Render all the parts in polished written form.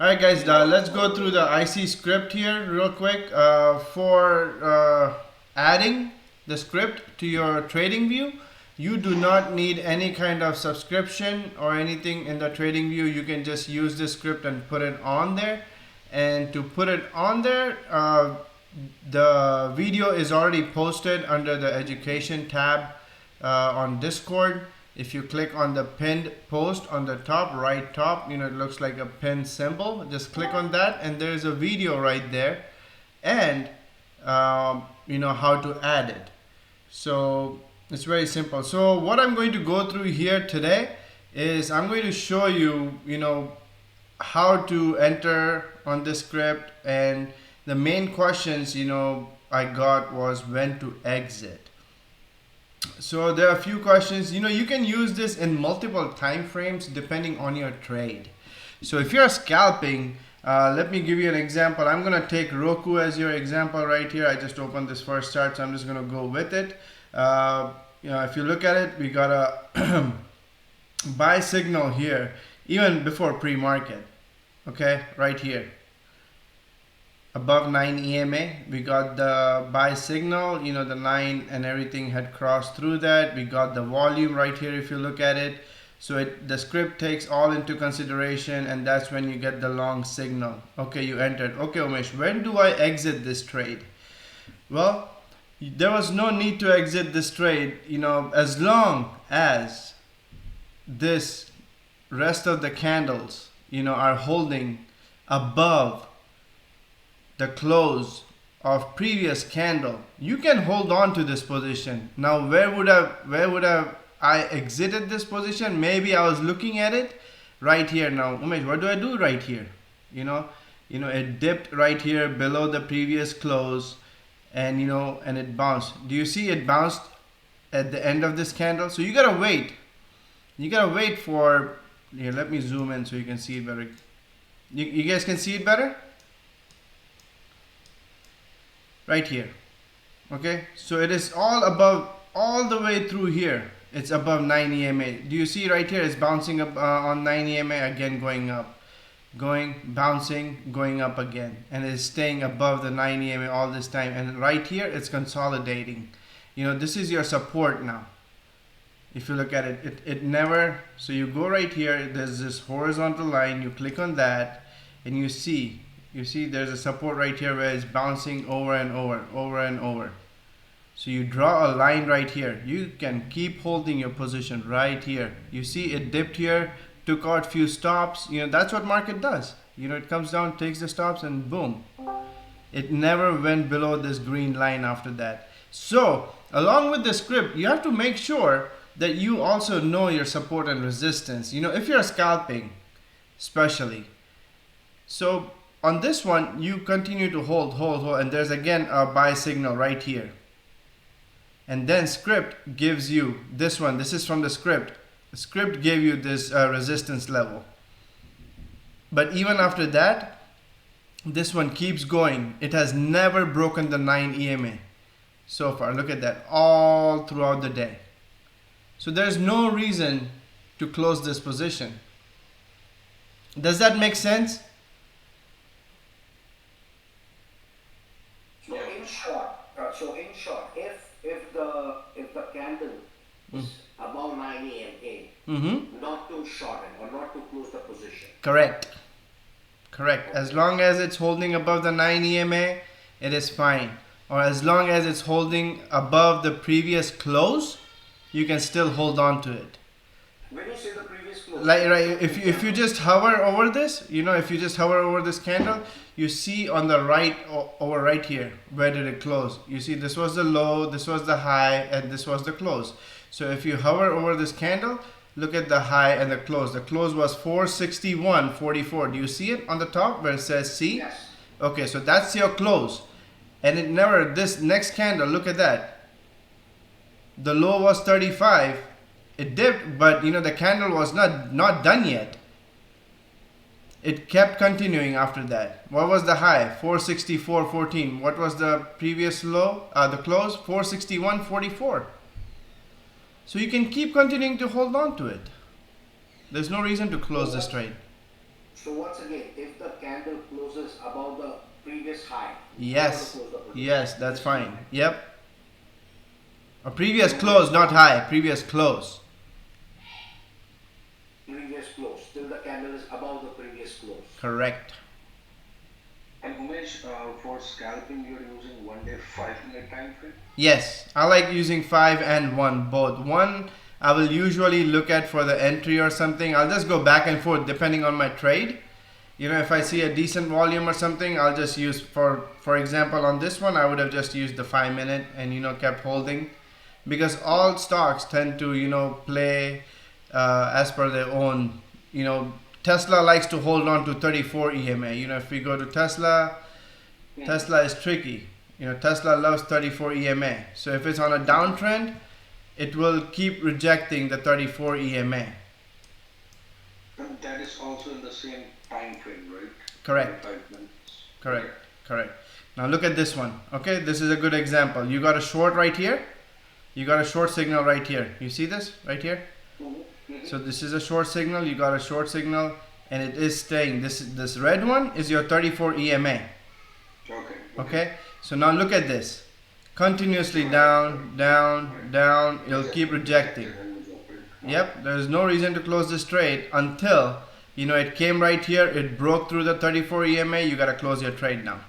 Alright guys, let's go through the IC script here real quick. For adding the script to your TradingView, you do not need any kind of subscription or anything in the TradingView. You can just use this script and put it on there. And to put it on there, the video is already posted under the education tab on Discord. If you click on the pinned post on the top, right top, it looks like a pin symbol. Just click on that and there's a video right there, and how to add it. So it's very simple. So what I'm going to go through here today is I'm going to show you, how to enter on this script, and the main questions, I got was when to exit. So there are a few questions. You can use this in multiple time frames depending on your trade. So if you're scalping, let me give you an example. I'm going to take Roku as your example right here. I just opened this first chart, so I'm just going to go with it. If you look at it, we got a buy signal here even before pre-market. Okay, right here. Above 9 EMA, we got the buy signal, the 9 and everything had crossed through that. We got the volume right here if you look at it. So the script takes all into consideration, and that's when you get the long signal. Okay, you entered. Okay, Umesh, when do I exit this trade? Well, there was no need to exit this trade, as long as this rest of the candles, are holding above the close of previous candle. You can hold on to this position. Now where would I exited this position? Maybe I was looking at it right here. Now Umesh, what do I do right here? It dipped right here below the previous close, and and it bounced. Do you see it bounced at the end of this candle? So you gotta wait. For here, let me zoom in so you can see it better. You guys can see it better? Right here. Okay, so it is all above, all the way through here. It's above 9 EMA. Do you see right here? It's bouncing up on 9 EMA, again going up, bouncing, going up again, and it's staying above the 9 EMA all this time. And right here, it's consolidating. This is your support now. If you look at it, it never. So you go right here. There's this horizontal line. You click on that, and you see there's a support right here where it's bouncing over and over. So you draw a line right here. You can keep holding your position right here. You see it dipped here, took out few stops. That's what market does. It comes down, takes the stops, and boom. It never went below this green line after that. So along with the script, you have to make sure that you also know your support and resistance. If you're scalping, especially. So on this one, you continue to hold, and there's again a buy signal right here. And then script gives you this one. This is from the script. The script gave you this resistance level. But even after that, this one keeps going. It has never broken the 9 EMA so far. Look at that, all throughout the day. So there's no reason to close this position. Does that make sense? So in short, if the candle is above 9 EMA, not to shorten or not to close the position. Correct. As long as it's holding above the 9 EMA, it is fine. Or as long as it's holding above the previous close, you can still hold on to it. When you say the previous close, Like right, if you just hover over this, if you just hover over this candle, you see on the right over right here, where did it close? You see this was the low, this was the high, and this was the close. So if you hover over this candle, look at the high and the close. The close was 461.44. Do you see it on the top where it says C? yes. Okay, so that's your close. And it never, this next candle, look at that. The low was 35. It dipped, but the candle was not done yet. It kept continuing after that. What was the high? 464.14. What was the previous low? The close? 461.44. So you can keep continuing to hold on to it. There's no reason to close this trade. So once again, if the candle closes above the previous high, you want to Yes, close the position. yes, that's fine. Yep. A previous close, not high. Previous close. Previous close, till the candle is above the previous close. Correct. And Umesh, for scalping, you're using 1 day, 5-minute time frame? Yes, I like using 5 and 1 both. 1 I will usually look at for the entry or something. I'll just go back and forth depending on my trade. You know, if I see a decent volume or something, I'll just use, for example, on this one, I would have just used the 5-minute and, you know, kept holding, because all stocks tend to, you know, play as per their own. You know, Tesla likes to hold on to 34 EMA. You know, if we go to Tesla, Tesla is tricky. You know, Tesla loves 34 EMA. So if it's on a downtrend, it will keep rejecting the 34 EMA. And that is also in the same time frame, right? Correct. 5 minutes. Correct. Correct. Now look at this one. Okay, this is a good example. You got a short right here. You got a short signal right here. You see this right here? So this is a short signal. You got a short signal, and it is staying. This red one is your 34 EMA. Okay. Okay. So now look at this. Continuously down, down, down. It'll keep rejecting. Yep. There's no reason to close this trade until, you know, it came right here. It broke through the 34 EMA. You gotta close your trade now.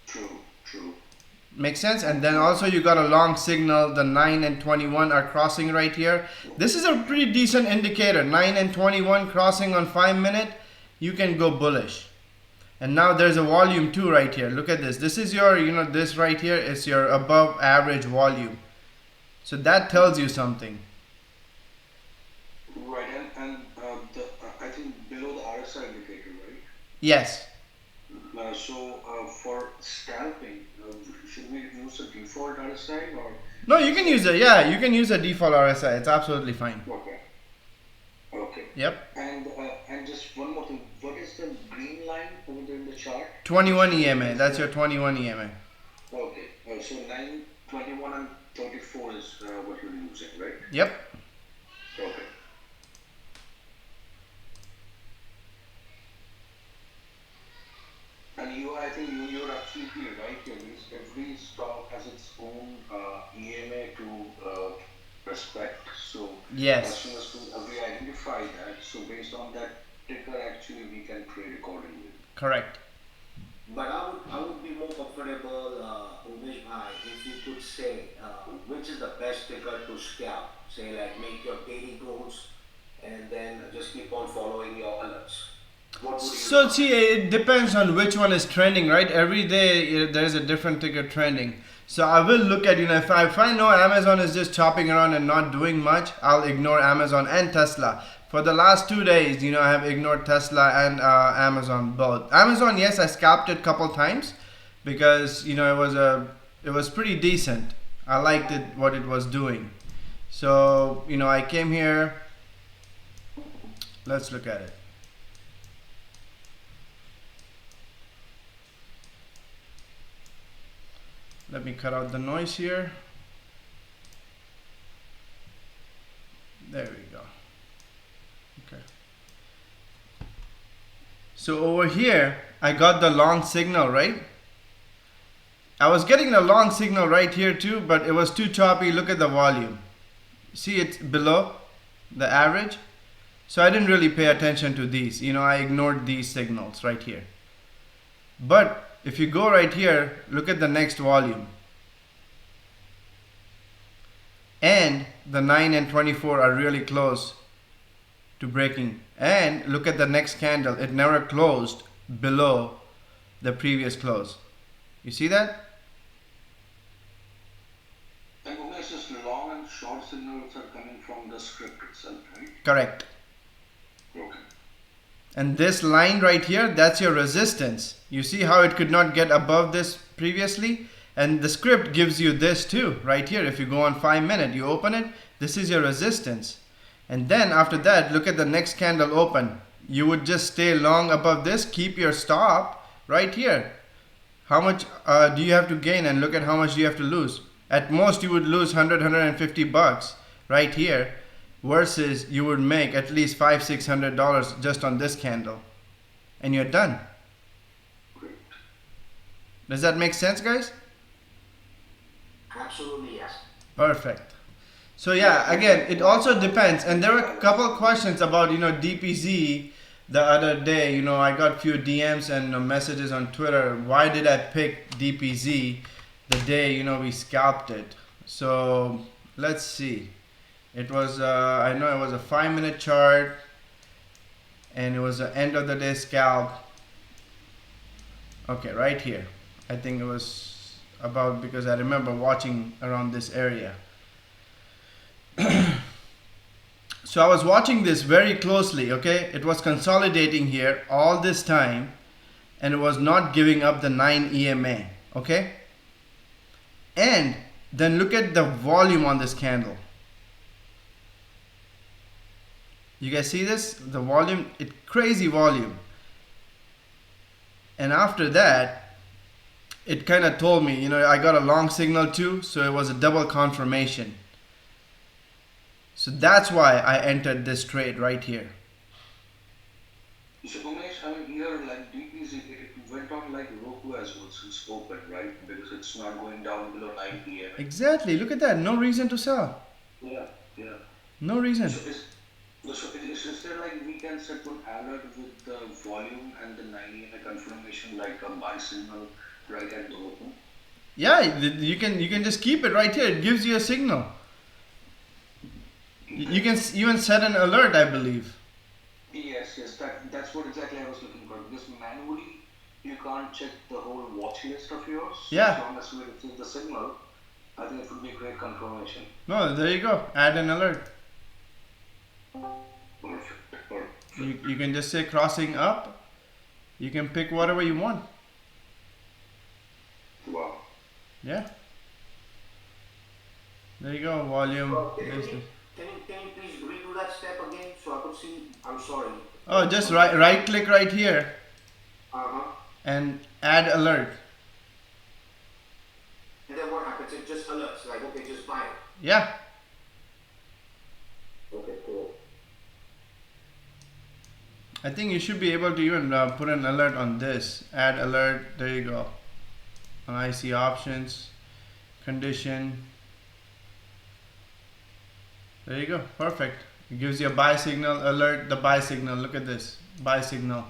True. Makes sense. And then also you got a long signal. The 9 and 21 are crossing right here. This is a pretty decent indicator. 9 and 21 crossing on 5-minute. You can go bullish. And now there's a volume 2 right here. Look at this. This is your, you know, this right here is your above average volume. So that tells you something. Right, and I think below the RSI indicator, right? Yes. So for scalping, should we use the default RSI or? No, you can use it. Yeah, you can use a default RSI. It's absolutely fine. Okay. Yep. And just one more thing. What is the green line over there in the chart? 21 EMA. That's your 21 EMA. Okay. So 9, 21 and 34 is what you're using, right? Yep. Okay. And I think you're absolutely right here. Every stock has its own EMA to respect. So Yes. as soon as we identify that, so based on that ticker, actually we can trade accordingly. Correct. But I would be more comfortable, Umesh bhai, if you could say which is the best ticker to scalp. Say like make your daily goals and then just keep on following your alerts. What would you So see, it depends on which one is trending, right? Every day there's a different ticker trending. So I will look at, you know, if I know Amazon is just chopping around and not doing much, I'll ignore Amazon and Tesla. For the last 2 days, you know, I have ignored Tesla and Amazon both. Amazon, yes, I scalped it a couple times because, you know, it was pretty decent. I liked it, what it was doing. So, you know, I came here. Let's look at it. Let me cut out the noise here. There we go. Okay. So over here, I got the long signal, right? I was getting the long signal right here too, but it was too choppy. Look at the volume. See, it's below the average. So I didn't really pay attention to these. You know, I ignored these signals right here. But if you go right here, look at the next volume. And the 9 and 24 are really close to breaking. And look at the next candle. It never closed below the previous close. You see that? And Umesh, just long and short signals are coming from the script itself, right? Correct. Okay. And this line right here, that's your resistance. You see how it could not get above this previously? And the script gives you this too, right here. If you go on 5-minute, you open it, this is your resistance. And then after that, look at the next candle open. You would just stay long above this, keep your stop right here. How much do you have to gain, and look at how much you have to lose. At most you would lose 100, 150 bucks right here, versus you would make at least $500, $600 just on this candle. and you're done. Great. Does that make sense, guys? Absolutely, yes. Perfect. So yeah, again, it also depends. And there were a couple questions about, DPZ the other day. I got few DMs and messages on Twitter. Why did I pick DPZ the day, we scalped it? So let's see. It was, I know it was a 5-minute chart, and it was the end of the day scalp. Okay, right here. I think it was about, because I remember watching around this area. So I was watching this very closely, okay? It was consolidating here all this time, and it was not giving up the 9 EMA, okay? And then look at the volume on this candle. You guys see this? The volume, crazy volume. And after that, it kind of told me, I got a long signal too, so it was a double confirmation. So that's why I entered this trade right here. So Umesh, I mean here like DPZ, it went on like Roku as well since open, right? Because it's not going down below 9 p.m. Exactly. Look at that. No reason to sell. Yeah. No reason. So is there like we can set one alert with the volume and the 9 EMA confirmation like a buy signal right at the open? Yeah, you can just keep it right here. It gives you a signal. You can even set an alert, I believe. Yes, that's what exactly I was looking for. Because manually you can't check the whole watch list of yours. Yeah. As long as we receive the signal, I think it would be a great confirmation. No, there you go. Add an alert. Perfect. You can just say crossing up. You can pick whatever you want. Wow. Yeah. There you go. Volume. Can you please redo that step again so I could see? I'm sorry. Oh, just right click right here and add alert. And then what happens? It just alerts, like, okay, just buy it. Yeah. Okay, cool. I think you should be able to even put an alert on this. Add alert. There you go. On IC Options, condition. There you go. Perfect. It gives you a buy signal, alert the buy signal. Look at this. Buy signal.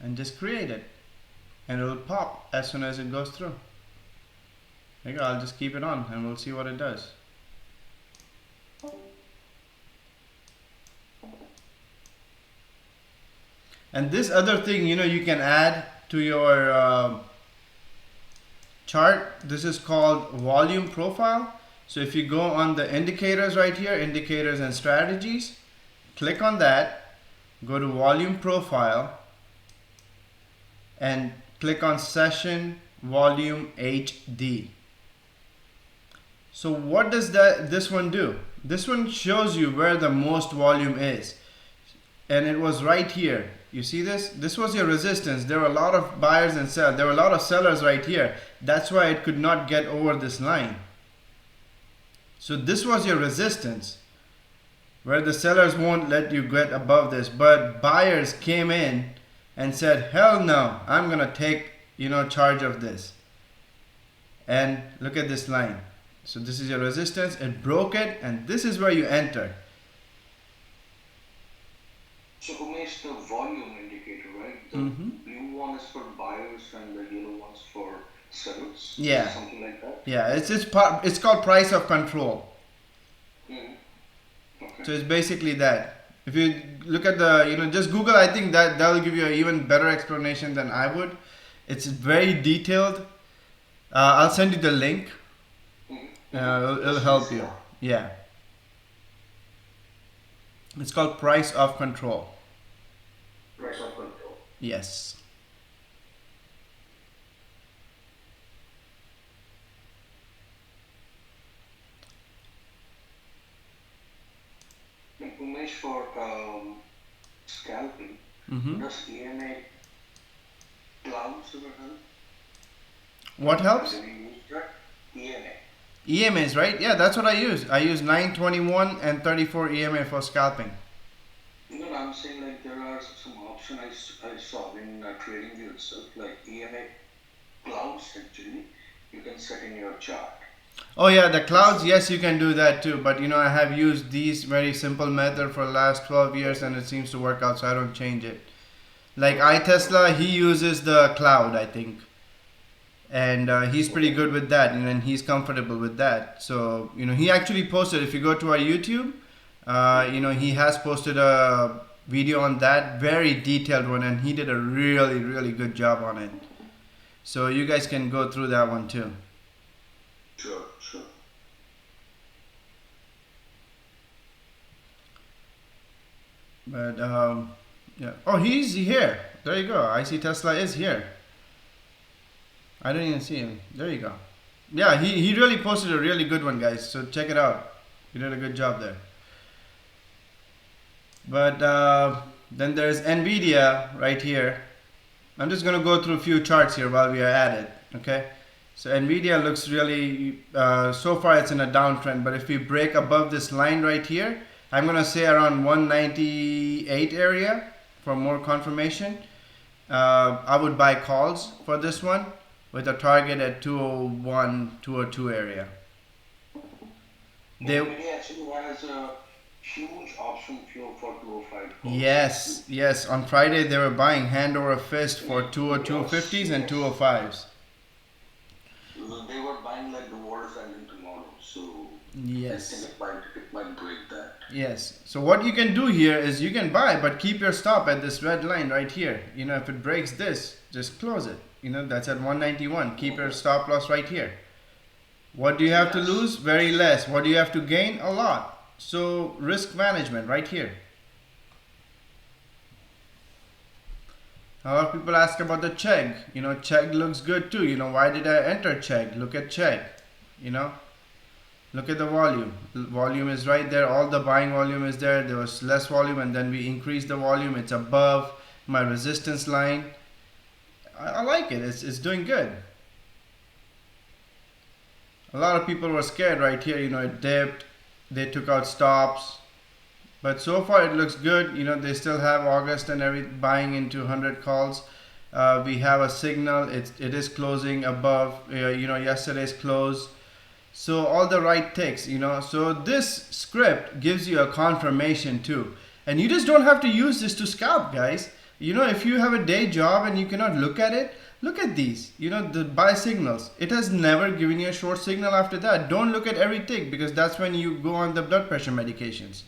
And just create it. And it will pop as soon as it goes through. There you go. I'll just keep it on and we'll see what it does. And this other thing, you can add to your chart. This is called volume profile. So if you go on the indicators right here, indicators and strategies, click on that, go to volume profile and click on session volume HD. So what does this one do? This one shows you where the most volume is. And it was right here. You see this? This was your resistance. There were a lot of buyers and sellers. There were a lot of sellers right here. That's why it could not get over this line. So this was your resistance, where the sellers won't let you get above this. But buyers came in and said, hell no, I'm gonna take charge of this. And look at this line. So this is your resistance. It broke it, and this is where you enter. So Umesh, the volume indicator, right? The blue one is for buyers and the yellow one's for sellers. Yeah. Something like that. Yeah, it's called price of control. Okay. So it's basically that. If you look at the, just Google, I think that'll give you an even better explanation than I would. It's very detailed. I'll send you the link. It'll help you. Yeah. It's called price of control. Price of control. Yes. Umesh, for scalping, does EMA clouds ever help? What helps? Have you used that? EMA. EMAs, right? Yeah, that's what I use. I use 921 and 34 EMA for scalping. I'm saying, like there are some option I saw in TradingView itself, like EMA clouds actually, you can set in your chart. Oh yeah, the clouds, yes, you can do that too. But I have used these very simple method for the last 12 years and it seems to work out, so I don't change it. Like iTesla, he uses the cloud, I think. And he's pretty good with that, and he's comfortable with that. So, he actually posted, if you go to our YouTube, he has posted a video on that, very detailed one, and he did a really, really good job on it. So you guys can go through that one too. Sure, sure. But yeah. Oh, he's here. There you go. I see Tesla is here. I don't even see him. There you go. Yeah, he really posted a really good one, guys. So check it out. He did a good job there. But then there's Nvidia right here. I'm just going to go through a few charts here while we are at it. Okay. So Nvidia looks really, so far it's in a downtrend. But if we break above this line right here, I'm going to say around 198 area for more confirmation. I would buy calls for this one with a target at 201, 202 area. Nvidia actually has a huge option flow for 205 calls. Yes. On Friday they were buying hand over fist for 202.50s and 205s. They were buying like the world's ending tomorrow, so yes, I think it might break that. Yes. So what you can do here is you can buy, but keep your stop at this red line right here. If it breaks this, just close it. That's at 191. Keep your stop loss right here. What do you have to lose? Very less. What do you have to gain? A lot. So risk management right here. A lot of people ask about the Chegg. Chegg looks good too. Why did I enter Chegg? Look at Chegg. Look at the volume. The volume is right there. All the buying volume is there. There was less volume and then we increased the volume. It's above my resistance line. I like it. It's doing good. A lot of people were scared right here. It dipped. They took out stops. But so far it looks good. They still have August and buying into 100 calls. We have a signal. It is closing above yesterday's close. So all the right ticks. So this script gives you a confirmation too. And you just don't have to use this to scalp, guys. If you have a day job and you cannot look at it, look at these. The buy signals. It has never given you a short signal after that. Don't look at every tick because that's when you go on the blood pressure medications.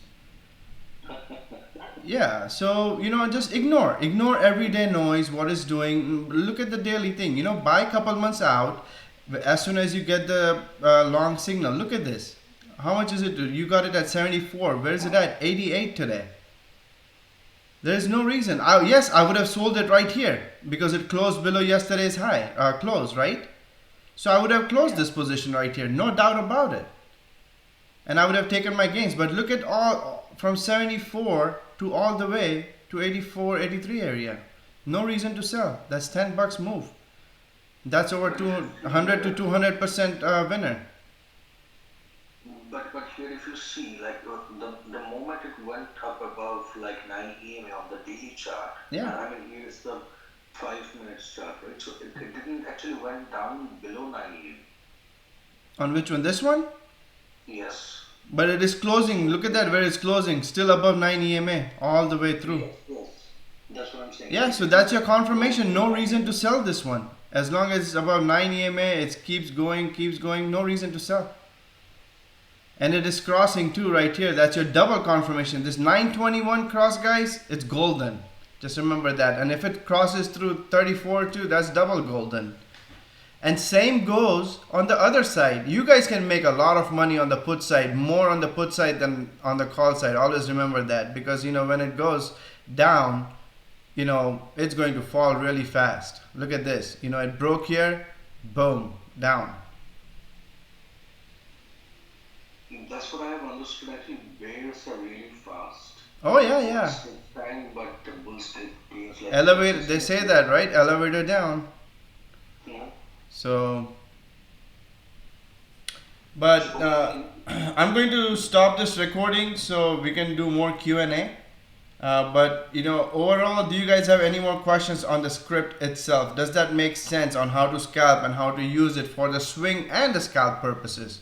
Yeah, so just ignore everyday noise, what it's doing. Look at the daily thing. Buy a couple months out. As soon as you get the long signal, look at this. How much is it? You got it at 74. Where is it at? 88 today. There is no reason. Yes, I would have sold it right here because it closed below yesterday's high close, right? So I would have closed this position right here, no doubt about it. And I would have taken my gains. But look at all from 74 to all the way to 84, 83 area. No reason to sell. That's $10 move. That's over 200 to 200% winner. But here if you see, like the moment it went up above like 9 EMA on the daily chart, yeah. Here's the 5 minutes chart, right? So it didn't actually went down below 9 EMA. On which one? This one? Yes. But it is closing. Look at that where it's closing. Still above 9 EMA all the way through. Yes. That's what I'm saying. Yeah, so that's your confirmation. No reason to sell this one. As long as it's above 9 EMA, it keeps going. No reason to sell. And it is crossing too right here. That's your double confirmation. This 921 cross, guys, it's golden. Just remember that. And if it crosses through 34 too, that's double golden. And same goes on the other side. You guys can make a lot of money on the put side, more on the put side than on the call side. Always remember that because when it goes down, it's going to fall really fast. Look at this. It broke here, boom, down. That's what I have understood. Actually, bears are really fast. Oh yeah. But the bulls take like elevator. They say that, right? Elevator down. Yeah. So, but I'm going to stop this recording so we can do more Q&A. But you know, overall, do you guys have any more questions on the script itself? Does that make sense on how to scalp and how to use it for the swing and the scalp purposes?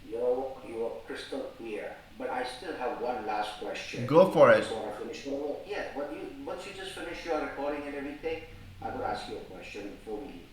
You know, you are crystal clear. But I still have one last question. Go for it. Just want to finish. Yeah, once you just finish your recording and everything, I will ask you a question before we leave.